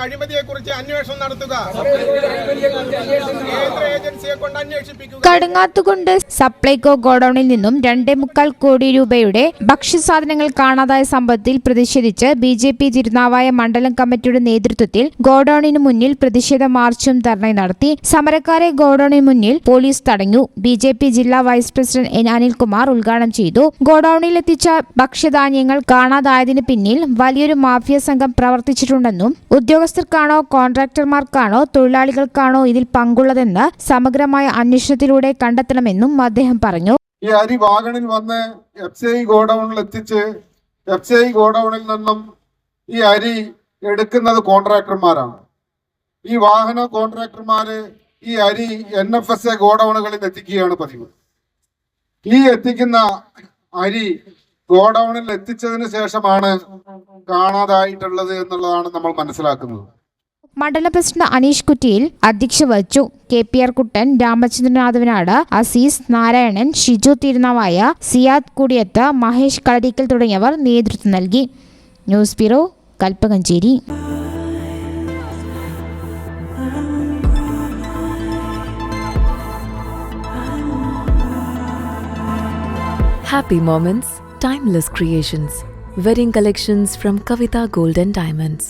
അഴിമതിയെക്കുറിച്ച് അന്വേഷണം നടത്തുക. കേന്ദ്ര ഏജൻസിയെ കൊണ്ട് അന്വേഷിപ്പിക്കുക. കടുങ്ങാത്തുകുണ്ട് സപ്ലൈകോ ഗോഡൌണിൽ നിന്നും 2.25 കോടി രൂപയുടെ ഭക്ഷ്യസാധനങ്ങൾ കാണാതായ സംഭവത്തിൽ പ്രതിഷേധിച്ച് BJP തിരുനാവായ മണ്ഡലം കമ്മിറ്റിയുടെ നേതൃത്വത്തിൽ ഗോഡൌണിന് മുന്നിൽ പ്രതിഷേധ മാർച്ചും ധർണയും നടത്തി. സമരക്കാരെ ഗോഡൌണിന് മുന്നിൽ പോലീസ് തടഞ്ഞു. BJP ജില്ലാ വൈസ് പ്രസിഡന്റ് N. അനിൽകുമാർ ഉദ്ഘാടനം ചെയ്തു. ഗോഡൌണിലെത്തിച്ച ഭക്ഷ്യധാന്യങ്ങൾ കാണാതായതിന് പിന്നിൽ വലിയൊരു മാഫിയ സംഘം പ്രവർത്തിച്ചിട്ടുണ്ടെന്നും ഉദ്യോഗസ്ഥർക്കാണോ കോൺട്രാക്ടർമാർക്കാണോ തൊഴിലാളികൾക്കാണോ ഇതിൽ പങ്കുള്ളതെന്ന് സമഗ്രമായ അന്വേഷണത്തിലൂടെ കണ്ടെത്തണമെന്നും അദ്ദേഹം പറഞ്ഞു. ഈ അരി വാഗണിൽ വന്ന് FCI ഗോഡൌണിൽ എത്തിച്ച് FCI ഗോഡൌണിൽ നിന്നും ഈ അരി എടുക്കുന്നത് കോൺട്രാക്ടർമാരാണ്. ഈ വാഹന കോൺട്രാക്ടർമാര് ഈ അരി NFSA ഗോഡൌണുകളിൽ എത്തിക്കുകയാണ് പതിവ്. ഈ എത്തിക്കുന്ന അരി ഗോഡൌണിൽ എത്തിച്ചതിന് ശേഷമാണ് കാണാതായിട്ടുള്ളത് എന്നുള്ളതാണ് നമ്മൾ മനസ്സിലാക്കുന്നത്. മണ്ഡലം പ്രസിഡന്റ് അനീഷ് കുറ്റിയിൽ അധ്യക്ഷത വഹിച്ചു. KPR കുട്ടൻ, രാമചന്ദ്രനാഥവനാട്, അസീസ്, നാരായണൻ, ഷിജു തിരുനാവായ, സിയാദ് കുടിയത്ത്, മഹേഷ് കളരിക്കൽ തുടങ്ങിയവർ നേതൃത്വം നൽകി. News bureau, Kalpakanchery. Happy moments, timeless creations. Wedding collections from Kavita Gold and Diamonds.